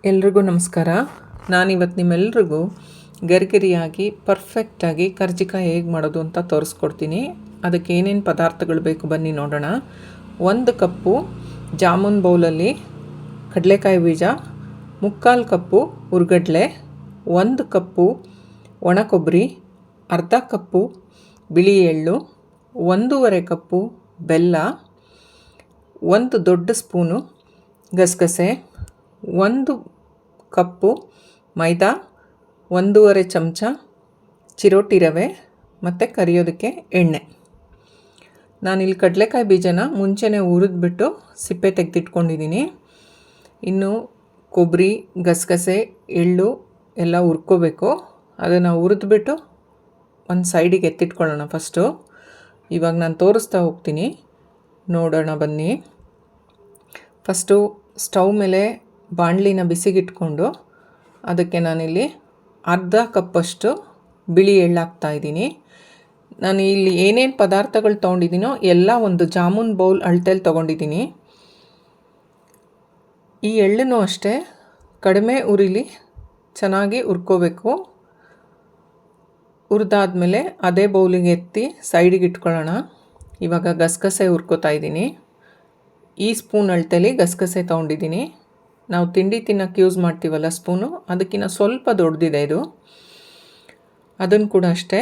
ಎಲ್ರಿಗೂ ನಮಸ್ಕಾರ. ನಾನಿವತ್ತು ನಿಮ್ಮೆಲ್ರಿಗೂ ಗರಿಗರಿಯಾಗಿ ಪರ್ಫೆಕ್ಟಾಗಿ ಕರ್ಜಿಕಾಯಿ ಹೇಗೆ ಮಾಡೋದು ಅಂತ ತೋರಿಸ್ಕೊಡ್ತೀನಿ. ಅದಕ್ಕೆ ಏನೇನು ಪದಾರ್ಥಗಳು ಬೇಕು ಬನ್ನಿ ನೋಡೋಣ. 1 ಕಪ್ಪು ಜಾಮೂನ್ ಬೌಲಲ್ಲಿ ಕಡಲೆಕಾಯಿ ಬೀಜ, 3/4 ಕಪ್ಪು ಹುರ್ಗಡ್ಲೆ, 1 ಕಪ್ಪು ಒಣ ಕೊಬ್ಬರಿ, ಅರ್ಧ ಕಪ್ಪು ಬಿಳಿ ಎಳ್ಳು, 1.5 ಕಪ್ಪು ಬೆಲ್ಲ, 1 ದೊಡ್ಡ ಸ್ಪೂನು ಗಸಗಸೆ, 1 ಕಪ್ಪು ಮೈದಾ, 1.5 ಚಮಚ ಚಿರೋಟಿ ರವೆ ಮತ್ತು ಕರಿಯೋದಕ್ಕೆ ಎಣ್ಣೆ. ನಾನಿಲ್ಲಿ ಕಡಲೆಕಾಯಿ ಬೀಜನ ಮುಂಚೆನೇ ಹುರಿದ್ಬಿಟ್ಟು ಸಿಪ್ಪೆ ತೆಗೆದಿಟ್ಕೊಂಡಿದ್ದೀನಿ. ಇನ್ನು ಕೊಬ್ಬರಿ, ಗಸಗಸೆ, ಎಳ್ಳು ಎಲ್ಲ ಹುರ್ಕೋಬೇಕು. ಅದನ್ನು ಹುರಿದ್ಬಿಟ್ಟು ಒಂದು ಸೈಡಿಗೆ ಎತ್ತಿಟ್ಕೊಳ್ಳೋಣ ಫಸ್ಟು. ಇವಾಗ ನಾನು ತೋರಿಸ್ತಾ ಹೋಗ್ತೀನಿ, ನೋಡೋಣ ಬನ್ನಿ. ಫಸ್ಟು ಸ್ಟವ್ ಮೇಲೆ ಬಾಣಲಿನ ಬಿಸಿಗಿಟ್ಕೊಂಡು ಅದಕ್ಕೆ ನಾನಿಲ್ಲಿ ಅರ್ಧ ಕಪ್ಪಷ್ಟು ಬಿಳಿ ಎಳ್ಳು ಹಾಕ್ತಾಯಿದ್ದೀನಿ. ನಾನು ಇಲ್ಲಿ ಏನೇನು ಪದಾರ್ಥಗಳು ತೊಗೊಂಡಿದ್ದೀನೋ ಎಲ್ಲ ಒಂದು ಜಾಮೂನ್ ಬೌಲ್ ಅಳತೆಯಲ್ಲಿ ತೊಗೊಂಡಿದ್ದೀನಿ. ಈ ಎಳ್ಳನ್ನು ಅಷ್ಟೇ ಕಡಿಮೆ ಉರಿಲಿ ಚೆನ್ನಾಗಿ ಹುರ್ಕೋಬೇಕು. ಹುರಿದಾದ್ಮೇಲೆ ಅದೇ ಬೌಲಿಗೆ ಎತ್ತಿ ಸೈಡಿಗೆ ಇಟ್ಕೊಳ್ಳೋಣ. ಇವಾಗ ಗಸಗಸೆ ಹುರ್ಕೋತಾ ಇದ್ದೀನಿ. ಈ ಸ್ಪೂನ್ ಅಳತೆಯಲ್ಲಿ ಗಸಗಸೆ ತೊಗೊಂಡಿದ್ದೀನಿ. ನಾವು ತಿಂಡಿ ತಿನ್ನೋಕ್ಕೆ ಯೂಸ್ ಮಾಡ್ತೀವಲ್ಲ ಸ್ಪೂನು, ಅದಕ್ಕಿಂತ ಸ್ವಲ್ಪ ದೊಡ್ಡದಿದೆ ಇದು. ಅದನ್ನು ಕೂಡ ಅಷ್ಟೇ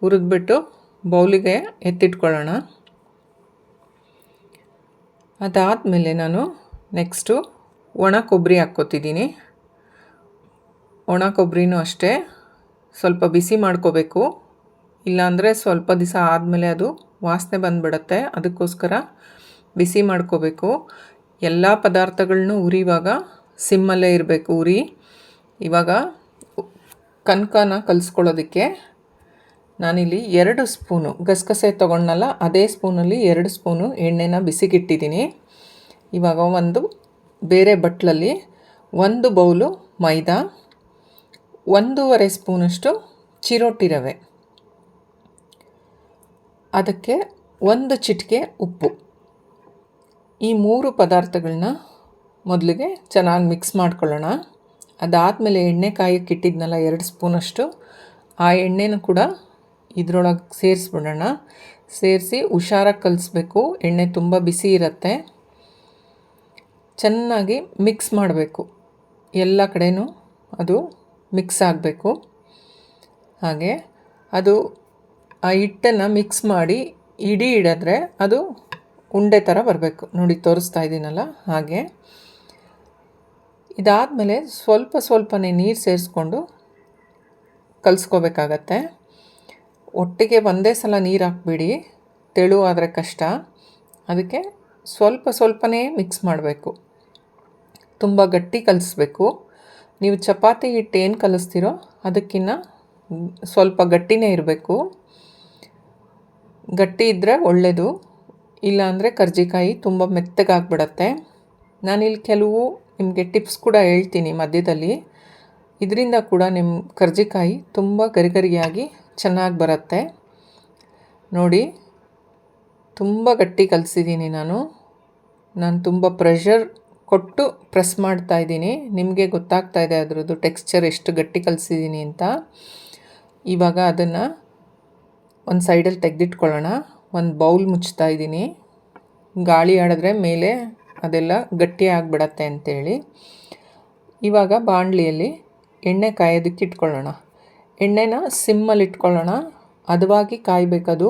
ಹುರಿದ್ಬಿಟ್ಟು ಬೌಲಿಗೆ ಎತ್ತಿಟ್ಕೊಳ್ಳೋಣ. ಅದಾದಮೇಲೆ ನಾನು ನೆಕ್ಸ್ಟು ಒಣ ಕೊಬ್ಬರಿ ಹಾಕ್ಕೋತಿದ್ದೀನಿ. ಒಣ ಕೊಬ್ಬರಿನೂ ಅಷ್ಟೇ ಸ್ವಲ್ಪ ಬಿಸಿ ಮಾಡ್ಕೋಬೇಕು, ಇಲ್ಲಾಂದರೆ ಸ್ವಲ್ಪ ದಿವಸ ಆದಮೇಲೆ ಅದು ವಾಸನೆ ಬಂದುಬಿಡತ್ತೆ. ಅದಕ್ಕೋಸ್ಕರ ಬಿಸಿ ಮಾಡ್ಕೋಬೇಕು. ಎಲ್ಲ ಪದಾರ್ಥಗಳನ್ನೂ ಉರಿವಾಗ ಸಿಮ್ಮಲ್ಲೇ ಇರಬೇಕು ಉರಿ. ಇವಾಗ ಕನಕನ ಕಲಿಸ್ಕೊಳ್ಳೋದಕ್ಕೆ ನಾನಿಲ್ಲಿ 2 ಸ್ಪೂನು ಗಸಗಸೆ ತೊಗೊಂಡನಲ್ಲ, ಅದೇ ಸ್ಪೂನಲ್ಲಿ 2 ಸ್ಪೂನು ಎಣ್ಣೆನ ಬಿಸಿಗಿಟ್ಟಿದ್ದೀನಿ. ಇವಾಗ ಒಂದು ಬೇರೆ ಬಟ್ಲಲ್ಲಿ 1 ಬೌಲು ಮೈದಾ, 1.5 ಸ್ಪೂನಷ್ಟು ಚಿರೋಟಿ ರವೆ, ಅದಕ್ಕೆ 1 ಚಿಟಿಕೆ ಉಪ್ಪು. ಈ 3 ಪದಾರ್ಥಗಳನ್ನ ಮೊದಲಿಗೆ ಚೆನ್ನಾಗಿ ಮಿಕ್ಸ್ ಮಾಡ್ಕೊಳ್ಳೋಣ. ಅದಾದಮೇಲೆ ಎಣ್ಣೆ ಕಾಯಕ್ಕೆ ಇಟ್ಟಿದ್ನಲ್ಲ 2 ಸ್ಪೂನಷ್ಟು, ಆ ಎಣ್ಣೆನೂ ಕೂಡ ಇದರೊಳಗೆ ಸೇರಿಸ್ಬಿಡೋಣ. ಸೇರಿಸಿ ಹುಷಾರಾಗಿ ಕಲಿಸ್ಬೇಕು. ಎಣ್ಣೆ ತುಂಬ ಬಿಸಿ ಇರುತ್ತೆ. ಚೆನ್ನಾಗಿ ಮಿಕ್ಸ್ ಮಾಡಬೇಕು. ಎಲ್ಲ ಕಡೆನೂ ಅದು ಮಿಕ್ಸ್ ಆಗಬೇಕು. ಹಾಗೆ ಅದು ಆ ಹಿಟ್ಟನ್ನು ಮಿಕ್ಸ್ ಮಾಡಿ ಇಡೀ ಇಡಿದ್ರೆ ಅದು ಉಂಡೆ ಥರ ಬರಬೇಕು. ನೋಡಿ ತೋರಿಸ್ತಾ ಇದ್ದೀನಲ್ಲ ಹಾಗೆ. ಇದಾದಮೇಲೆ ಸ್ವಲ್ಪನೇ ನೀರು ಸೇರಿಸ್ಕೊಂಡು ಕಲಿಸ್ಕೋಬೇಕಾಗತ್ತೆ. ಒಟ್ಟಿಗೆ ಒಂದೇ ಸಲ ನೀರು ಹಾಕ್ಬಿಡಿ, ತೆಳು ಆದರೆ ಕಷ್ಟ. ಅದಕ್ಕೆ ಸ್ವಲ್ಪನೇ ಮಿಕ್ಸ್ ಮಾಡಬೇಕು. ತುಂಬ ಗಟ್ಟಿ ಕಲಿಸ್ಬೇಕು. ನೀವು ಚಪಾತಿ ಹಿಟ್ಟು ಏನು ಕಲಿಸ್ತೀರೋ ಅದಕ್ಕಿಂತ ಸ್ವಲ್ಪ ಗಟ್ಟಿನೇ ಇರಬೇಕು. ಗಟ್ಟಿ ಇದ್ದರೆ ಒಳ್ಳೆಯದು, ಇಲ್ಲಾಂದರೆ ಕರ್ಜಿಕಾಯಿ ತುಂಬ ಮೆತ್ತಗಾಗ್ಬಿಡತ್ತೆ. ನಾನಿಲ್ಲಿ ಕೆಲವು ನಿಮಗೆ ಟಿಪ್ಸ್ ಕೂಡ ಹೇಳ್ತೀನಿ ಮಧ್ಯದಲ್ಲಿ. ಇದರಿಂದ ಕೂಡ ನಿಮ್ಮ ಕರ್ಜಿಕಾಯಿ ತುಂಬ ಗರಿಗರಿಯಾಗಿ ಚೆನ್ನಾಗಿ ಬರುತ್ತೆ. ನೋಡಿ ತುಂಬ ಗಟ್ಟಿ ಕಲಿಸಿದ್ದೀನಿ ನಾನು ತುಂಬ ಪ್ರೆಷರ್ ಕೊಟ್ಟು ಪ್ರೆಸ್ ಮಾಡ್ತಾ ಇದ್ದೀನಿ. ನಿಮಗೆ ಗೊತ್ತಾಗ್ತಾ ಇದೆ ಅದರದ್ದು ಟೆಕ್ಸ್ಚರ್ ಎಷ್ಟು ಗಟ್ಟಿ ಕಲಿಸಿದ್ದೀನಿ ಅಂತ. ಇವಾಗ ಅದನ್ನು ಒಂದು ಸೈಡಲ್ಲಿ ತೆಗೆದಿಟ್ಕೊಳ್ಳೋಣ. ಒಂದು ಬೌಲ್ ಮುಚ್ತಾ ಇದ್ದೀನಿ, ಗಾಳಿ ಆಡಿದ್ರೆ ಮೇಲೆ ಅದೆಲ್ಲ ಗಟ್ಟಿ ಆಗಿಬಿಡತ್ತೆ ಅಂಥೇಳಿ. ಇವಾಗ ಬಾಣಲಿಯಲ್ಲಿ ಎಣ್ಣೆ ಕಾಯೋದಕ್ಕೆ ಇಟ್ಕೊಳ್ಳೋಣ. ಎಣ್ಣೆನ ಸಿಮ್ಮಲ್ಲಿ ಇಟ್ಕೊಳ್ಳೋಣ. ಹದವಾಗಿ ಕಾಯಬೇಕದು.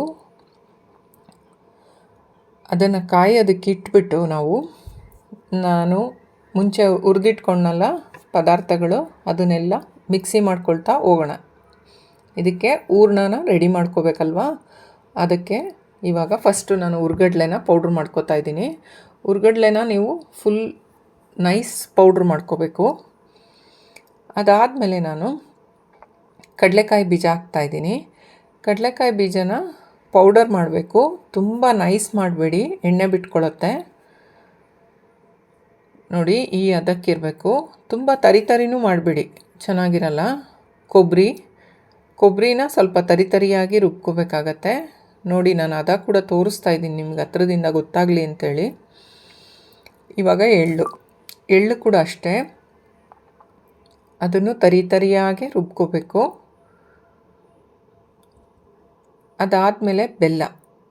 ಅದನ್ನು ಕಾಯೋದಕ್ಕೆ ಇಟ್ಬಿಟ್ಟು ನಾನು ಮುಂಚೆ ಹುರಿದಿಟ್ಕೊಂಡಲ್ಲ ಪದಾರ್ಥಗಳು, ಅದನ್ನೆಲ್ಲ ಮಿಕ್ಸಿ ಮಾಡ್ಕೊಳ್ತಾ ಹೋಗೋಣ. ಇದಕ್ಕೆ ಹೂರ್ಣನ ರೆಡಿ ಮಾಡ್ಕೋಬೇಕಲ್ವಾ, ಅದಕ್ಕೆ ಇವಾಗ ಫಸ್ಟು ನಾನು ಹುರ್ಗಡ್ಲೆನ ಪೌಡ್ರ್ ಮಾಡ್ಕೋತಾ ಇದ್ದೀನಿ. ಹುರ್ಗಡ್ಲೆನ ನೀವು ಫುಲ್ ನೈಸ್ ಪೌಡ್ರ್ ಮಾಡ್ಕೋಬೇಕು. ಅದಾದಮೇಲೆ ನಾನು ಕಡಲೆಕಾಯಿ ಬೀಜ ಹಾಕ್ತಾಯಿದ್ದೀನಿ. ಕಡಲೆಕಾಯಿ ಬೀಜನ ಪೌಡರ್ ಮಾಡಬೇಕು, ತುಂಬ ನೈಸ್ ಮಾಡಬೇಡಿ, ಎಣ್ಣೆ ಬಿಟ್ಕೊಳ್ಳುತ್ತೆ. ನೋಡಿ ಈ ಅದಕ್ಕಿರಬೇಕು. ತುಂಬ ತರಿನೂ ಮಾಡಬೇಡಿ, ಚೆನ್ನಾಗಿರಲ್ಲ. ಕೊಬ್ಬರಿನ ಸ್ವಲ್ಪ ತರಿಯಾಗಿ ರುಬ್ಕೋಬೇಕಾಗತ್ತೆ. ನೋಡಿ ನಾನು ಕೂಡ ತೋರಿಸ್ತಾ ಇದ್ದೀನಿ ನಿಮ್ಗೆ ಹತ್ರದಿಂದ ಗೊತ್ತಾಗಲಿ ಅಂಥೇಳಿ. ಇವಾಗ ಎಳ್ಳು ಕೂಡ ಅಷ್ಟೇ ಅದನ್ನು ತರಿಯಾಗಿ ರುಬ್ಕೋಬೇಕು. ಅದಾದಮೇಲೆ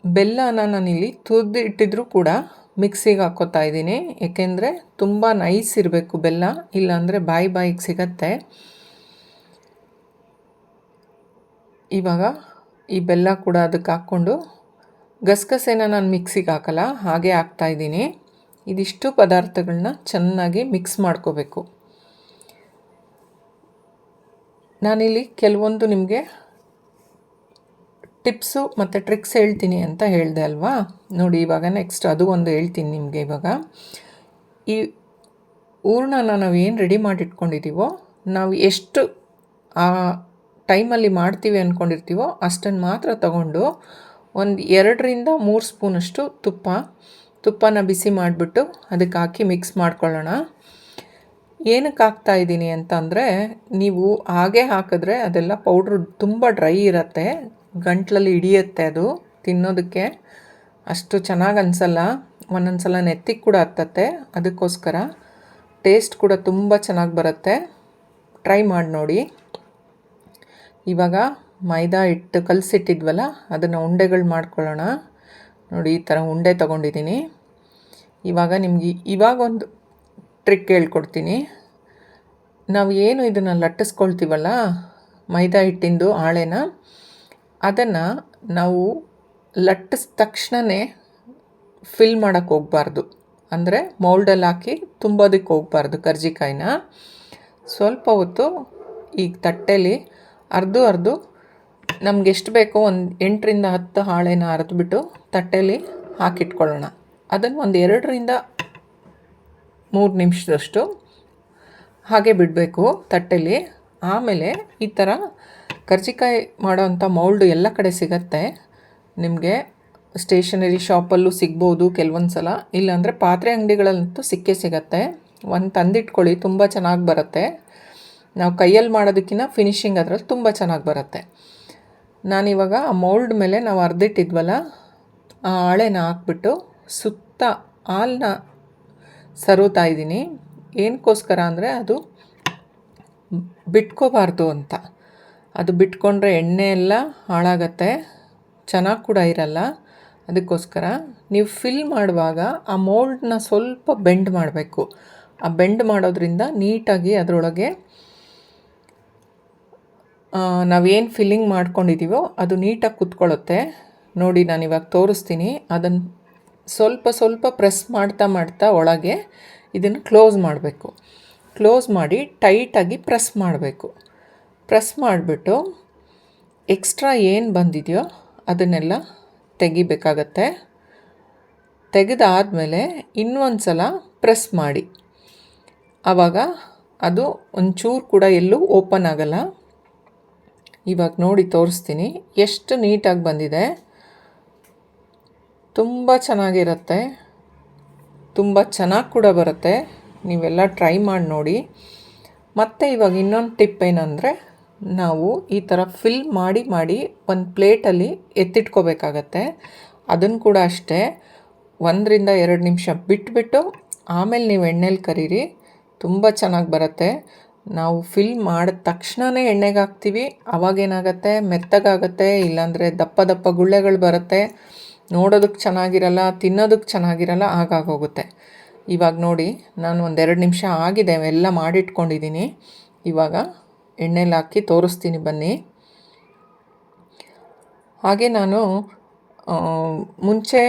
ಬೆಲ್ಲನ ನಾನಿಲ್ಲಿ ತುರಿದು ಇಟ್ಟಿದ್ರೂ ಕೂಡ ಮಿಕ್ಸಿಗೆ ಹಾಕ್ಕೋತಾ ಇದ್ದೀನಿ. ಏಕೆಂದರೆ ತುಂಬ ನೈಸ್ ಇರಬೇಕು ಬೆಲ್ಲ, ಇಲ್ಲಾಂದರೆ ಬಾಯಿಗೆ ಸಿಗತ್ತೆ. ಇವಾಗ ಈ ಬೆಲ್ಲ ಕೂಡ ಅದಕ್ಕೆ ಹಾಕ್ಕೊಂಡು, ಗಸಗಸೆನ ನಾನು ಮಿಕ್ಸಿಗೆ ಹಾಕಲ್ಲ, ಹಾಗೆ ಹಾಕ್ತಾಯಿದ್ದೀನಿ. ಇದಿಷ್ಟು ಪದಾರ್ಥಗಳನ್ನ ಚೆನ್ನಾಗಿ ಮಿಕ್ಸ್ ಮಾಡ್ಕೋಬೇಕು. ನಾನಿಲ್ಲಿ ಕೆಲವೊಂದು ನಿಮಗೆ ಟಿಪ್ಸು ಮತ್ತು ಟ್ರಿಕ್ಸ್ ಹೇಳ್ತೀನಿ ಅಂತ ಹೇಳಿದೆ ಅಲ್ವಾ. ನೋಡಿ, ಇವಾಗ ನೆಕ್ಸ್ಟ್ ಅದು ಒಂದು ಹೇಳ್ತೀನಿ ನಿಮಗೆ. ಇವಾಗ ಈ ಹೂರ್ಣನ ನಾವು ಏನು ರೆಡಿ ಮಾಡಿಟ್ಕೊಂಡಿದ್ದೀವೋ, ನಾವು ಎಷ್ಟು ಆ ಟೈಮಲ್ಲಿ ಮಾಡ್ತೀವಿ ಅಂದ್ಕೊಂಡಿರ್ತೀವೋ ಅಷ್ಟನ್ನು ಮಾತ್ರ ತಗೊಂಡು ಒಂದು 2ರಿಂದ 3 ಸ್ಪೂನಷ್ಟು ತುಪ್ಪನ ಬಿಸಿ ಮಾಡಿಬಿಟ್ಟು ಅದಕ್ಕೆ ಹಾಕಿ ಮಿಕ್ಸ್ ಮಾಡ್ಕೊಳ್ಳೋಣ. ಏನಕ್ಕೆ ಹಾಕ್ತಾಯಿದ್ದೀನಿ ಅಂತಂದರೆ, ನೀವು ಹಾಗೆ ಹಾಕಿದ್ರೆ ಅದೆಲ್ಲ ಪೌಡ್ರು ತುಂಬ ಡ್ರೈ ಇರುತ್ತೆ, ಗಂಟ್ಲಲ್ಲಿ ಹಿಡಿಯುತ್ತೆ, ಅದು ತಿನ್ನೋದಕ್ಕೆ ಅಷ್ಟು ಚೆನ್ನಾಗಿ ಅನಿಸಲ್ಲ. ಒಂದೊಂದು ಸಲ ನೆತ್ತಿಗೆ ಕೂಡ ಹತ್ತತ್ತೆ. ಅದಕ್ಕೋಸ್ಕರ ಟೇಸ್ಟ್ ಕೂಡ ತುಂಬ ಚೆನ್ನಾಗಿ ಬರುತ್ತೆ. ಟ್ರೈ ಮಾಡಿ ನೋಡಿ. ಇವಾಗ ಮೈದಾ ಹಿಟ್ಟು ಕಲಸಿಟ್ಟಿದ್ವಲ್ಲ, ಅದನ್ನು ಉಂಡೆಗಳು ಮಾಡ್ಕೊಳ್ಳೋಣ. ನೋಡಿ, ಈ ಥರ ಉಂಡೆ ತೊಗೊಂಡಿದ್ದೀನಿ. ಇವಾಗ ನಿಮಗೆ ಇವಾಗೊಂದು ಟ್ರಿಕ್ ಹೇಳ್ಕೊಡ್ತೀನಿ. ನಾವು ಏನು ಇದನ್ನು ಲಟ್ಟಿಸ್ಕೊಳ್ತೀವಲ್ಲ, ಮೈದಾ ಹಿಟ್ಟಿಂದು ಹಾಳೆನ, ಅದನ್ನು ನಾವು ಲಟ್ಟಿಸಿದ ತಕ್ಷಣವೇ ಫಿಲ್ ಮಾಡೋಕ್ಕೆ ಹೋಗಬಾರ್ದು. ಅಂದರೆ ಮೌಲ್ಡಲ್ಲಿ ಹಾಕಿ ತುಂಬೋದಕ್ಕೆ ಹೋಗಬಾರ್ದು ಕರ್ಜಿಕಾಯಿನ. ಸ್ವಲ್ಪ ಹೊತ್ತು ಈ ತಟ್ಟೆಯಲ್ಲಿ ಅರ್ದು ನಮ್ಗೆ ಎಷ್ಟು ಬೇಕೋ ಒಂದು 8ರಿಂದ 10 ಹಾಳೆನ ಅರೆದ್ಬಿಟ್ಟು ತಟ್ಟೆಯಲ್ಲಿ ಹಾಕಿಟ್ಕೊಳ್ಳೋಣ. ಅದನ್ನು ಒಂದು 2ರಿಂದ 3 ನಿಮಿಷದಷ್ಟು ಹಾಗೆ ಬಿಡಬೇಕು ತಟ್ಟೆಯಲ್ಲಿ. ಆಮೇಲೆ ಈ ಥರ ಕರ್ಜಿಕಾಯಿ ಮಾಡೋವಂಥ ಮೌಲ್ಡು ಎಲ್ಲ ಕಡೆ ಸಿಗತ್ತೆ ನಿಮಗೆ. ಸ್ಟೇಷನರಿ ಶಾಪಲ್ಲೂ ಸಿಗ್ಬೋದು ಕೆಲವೊಂದು ಸಲ, ಇಲ್ಲಾಂದರೆ ಪಾತ್ರೆ ಅಂಗಡಿಗಳಂತೂ ಸಿಕ್ಕೇ ಸಿಗತ್ತೆ. ಒಂದು ತಂದಿಟ್ಕೊಳ್ಳಿ, ತುಂಬ ಚೆನ್ನಾಗಿ ಬರುತ್ತೆ. ನಾವು ಕೈಯಲ್ಲಿ ಮಾಡೋದಕ್ಕಿಂತ ಫಿನಿಶಿಂಗ್ ಅದರಲ್ಲಿ ತುಂಬ ಚೆನ್ನಾಗಿ ಬರುತ್ತೆ. ನಾನಿವಾಗ ಆ ಮೌಲ್ಡ್ ಮೇಲೆ ನಾವು ಅರ್ದಿಟ್ಟಿದ್ವಲ್ಲ ಆ ಹಾಳೆನ ಹಾಕ್ಬಿಟ್ಟು ಸುತ್ತ ಹಾಲನ್ನ ಸರುತ್ತಾ ಇದ್ದೀನಿ. ಏನಕ್ಕೋಸ್ಕರ ಅಂದರೆ ಅದು ಬಿಟ್ಕೋಬಾರ್ದು ಅಂತ. ಅದು ಬಿಟ್ಕೊಂಡ್ರೆ ಎಣ್ಣೆ ಎಲ್ಲ ಹಾಳಾಗತ್ತೆ, ಚೆನ್ನಾಗಿ ಕೂಡ ಇರಲ್ಲ. ಅದಕ್ಕೋಸ್ಕರ ನೀವು ಫಿಲ್ ಮಾಡುವಾಗ ಆ ಮೋಲ್ಡನ್ನ ಸ್ವಲ್ಪ ಬೆಂಡ್ ಮಾಡಬೇಕು. ಆ ಬೆಂಡ್ ಮಾಡೋದ್ರಿಂದ ನೀಟಾಗಿ ಅದರೊಳಗೆ ನಾವೇನು ಫಿಲ್ಲಿಂಗ್ ಮಾಡ್ಕೊಂಡಿದ್ದೀವೋ ಅದು ನೀಟಾಗಿ ಕುತ್ಕೊಳ್ಳುತ್ತೆ. ನೋಡಿ, ನಾನಿವಾಗ ತೋರಿಸ್ತೀನಿ. ಅದನ್ನು ಸ್ವಲ್ಪ ಪ್ರೆಸ್ ಮಾಡ್ತಾ ಒಳಗೆ ಇದನ್ನು ಕ್ಲೋಸ್ ಮಾಡಬೇಕು. ಕ್ಲೋಸ್ ಮಾಡಿ ಟೈಟಾಗಿ ಪ್ರೆಸ್ ಮಾಡಬೇಕು. ಪ್ರೆಸ್ ಮಾಡಿಬಿಟ್ಟು ಎಕ್ಸ್ಟ್ರಾ ಏನು ಬಂದಿದೆಯೋ ಅದನ್ನೆಲ್ಲ ತೆಗಿಬೇಕಾಗತ್ತೆ. ತೆಗೆದಾದಮೇಲೆ ಇನ್ನೊಂದು ಸಲ ಪ್ರೆಸ್ ಮಾಡಿ. ಆವಾಗ ಅದು ಒಂಚೂರು ಕೂಡ ಎಲ್ಲೂ ಓಪನ್ ಆಗಲ್ಲ. ಇವಾಗ ನೋಡಿ ತೋರಿಸ್ತೀನಿ ಎಷ್ಟು ನೀಟಾಗಿ ಬಂದಿದೆ. ತುಂಬ ಚೆನ್ನಾಗಿರುತ್ತೆ, ತುಂಬ ಚೆನ್ನಾಗಿ ಕೂಡ ಬರುತ್ತೆ. ನೀವೆಲ್ಲ ಟ್ರೈ ಮಾಡಿ ನೋಡಿ. ಮತ್ತು ಇವಾಗ ಇನ್ನೊಂದು ಟಿಪ್ ಏನಂದರೆ, ನಾವು ಈ ಥರ ಫಿಲ್ ಮಾಡಿ ಒಂದು ಪ್ಲೇಟಲ್ಲಿ ಎತ್ತಿಟ್ಕೋಬೇಕಾಗತ್ತೆ. ಅದನ್ನು ಕೂಡ ಅಷ್ಟೇ 1ರಿಂದ 2 ನಿಮಿಷ ಬಿಟ್ಬಿಟ್ಟು ಆಮೇಲೆ ನೀವು ಎಣ್ಣೆಲಿ ಕರೀರಿ, ತುಂಬ ಚೆನ್ನಾಗಿ ಬರುತ್ತೆ. ನಾವು ಫಿಲ್ ಮಾಡಿದ ತಕ್ಷಣವೇ ಎಣ್ಣೆಗೆ ಹಾಕ್ತೀವಿ, ಅವಾಗೇನಾಗತ್ತೆ, ಮೆತ್ತಗಾಗತ್ತೆ, ಇಲ್ಲಾಂದರೆ ದಪ್ಪ ಗುಳ್ಳೆಗಳು ಬರುತ್ತೆ, ನೋಡೋದಕ್ಕೆ ಚೆನ್ನಾಗಿರಲ್ಲ, ತಿನ್ನೋದಕ್ಕೆ ಚೆನ್ನಾಗಿರಲ್ಲ, ಹಾಗಾಗೋಗುತ್ತೆ. ಇವಾಗ ನೋಡಿ, ನಾನು 1-2 ನಿಮಿಷ ಆಗಿದೆ, ಎಲ್ಲ ಮಾಡಿಟ್ಕೊಂಡಿದ್ದೀನಿ. ಇವಾಗ ಎಣ್ಣೆಲಿ ಹಾಕಿ ತೋರಿಸ್ತೀನಿ ಬನ್ನಿ. ಹಾಗೆ ನಾನು ಮುಂಚೆ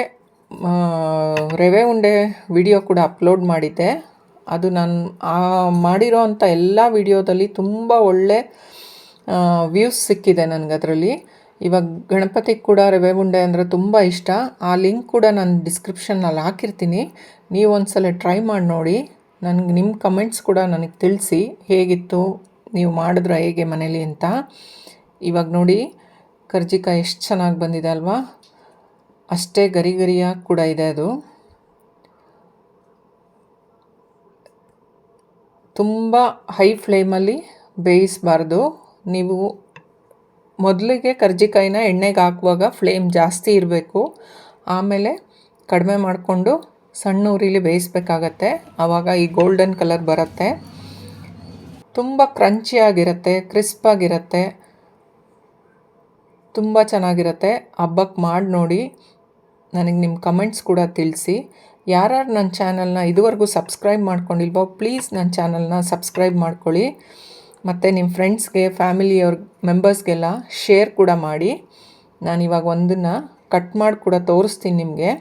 ರವೆ ಉಂಡೆ ವಿಡಿಯೋ ಕೂಡ ಅಪ್ಲೋಡ್ ಮಾಡಿದ್ದೆ. ಅದು ನಾನು ಮಾಡಿರೋ ಅಂಥ ಎಲ್ಲ ವಿಡಿಯೋದಲ್ಲಿ ತುಂಬ ಒಳ್ಳೆ ವ್ಯೂಸ್ ಸಿಕ್ಕಿದೆ ನನಗದರಲ್ಲಿ. ಇವಾಗ ಗಣಪತಿಗೆ ಕೂಡ ರವೆ ಉಂಡೆ ಅಂದರೆ ತುಂಬ ಇಷ್ಟ. ಆ ಲಿಂಕ್ ಕೂಡ ನಾನು ಡಿಸ್ಕ್ರಿಪ್ಷನ್ನಲ್ಲಿ ಹಾಕಿರ್ತೀನಿ. ನೀವು ಒಂದ್ಸಲ ಟ್ರೈ ಮಾಡಿ ನೋಡಿ. ನಿಮ್ಮ ಕಮೆಂಟ್ಸ್ ಕೂಡ ನನಗೆ ತಿಳಿಸಿ, ಹೇಗಿತ್ತು, ನೀವು ಮಾಡಿದ್ರೆ ಹೇಗೆ ಮನೇಲಿ ಅಂತ. ಇವಾಗ ನೋಡಿ, ಕರ್ಜಿಕಾಯಿ ಎಷ್ಟು ಚೆನ್ನಾಗಿ ಬಂದಿದೆ ಅಲ್ವಾ. ಅಷ್ಟೇ ಗರಿಯಾಗಿ ಕೂಡ ಇದೆ. ಅದು ತುಂಬ ಹೈ ಫ್ಲೇಮಲ್ಲಿ ಬೇಯಿಸಬಾರ್ದು. ನೀವು ಮೊದಲಿಗೆ ಕರ್ಜಿಕಾಯಿನ ಎಣ್ಣೆಗೆ ಹಾಕುವಾಗ ಫ್ಲೇಮ್ ಜಾಸ್ತಿ ಇರಬೇಕು, ಆಮೇಲೆ ಕಡಿಮೆ ಮಾಡಿಕೊಂಡು ಸಣ್ಣ ಉರಿಲಿ ಬೇಯಿಸ್ಬೇಕಾಗತ್ತೆ. ಆವಾಗ ಈ ಗೋಲ್ಡನ್ ಕಲರ್ ಬರುತ್ತೆ. ತುಂಬ ಕ್ರಂಚಿಯಾಗಿರುತ್ತೆ, ಕ್ರಿಸ್ಪಾಗಿರುತ್ತೆ, ತುಂಬ ಚೆನ್ನಾಗಿರುತ್ತೆ. ಹಬ್ಬಕ್ಕೆ ಮಾಡಿ ನೋಡಿ. ನನಗೆ ನಿಮ್ಮ ಕಮೆಂಟ್ಸ್ ಕೂಡ ತಿಳಿಸಿ. ಯಾರ್ಯಾರು ನನ್ನ ಚಾನಲ್ನ ಇದುವರೆಗೂ ಸಬ್ಸ್ಕ್ರೈಬ್ ಮಾಡ್ಕೊಂಡಿಲ್ವೋ ಪ್ಲೀಸ್ ನನ್ನ ಚಾನಲ್ನ ಸಬ್ಸ್ಕ್ರೈಬ್ ಮಾಡ್ಕೊಳ್ಳಿ. ಮತ್ತು ನಿಮ್ಮ ಫ್ರೆಂಡ್ಸ್ಗೆ, ಫ್ಯಾಮಿಲಿಯವ್ರ ಮೆಂಬರ್ಸ್ಗೆಲ್ಲ ಶೇರ್ ಕೂಡ ಮಾಡಿ. ನಾನಿವಾಗ ಒಂದನ್ನು ಕಟ್ ಮಾಡಿ ಕೂಡ ತೋರಿಸ್ತೀನಿ ನಿಮಗೆ.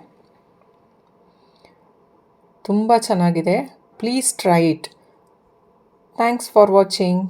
ತುಂಬ ಚೆನ್ನಾಗಿದೆ. Please try it. Thanks for watching.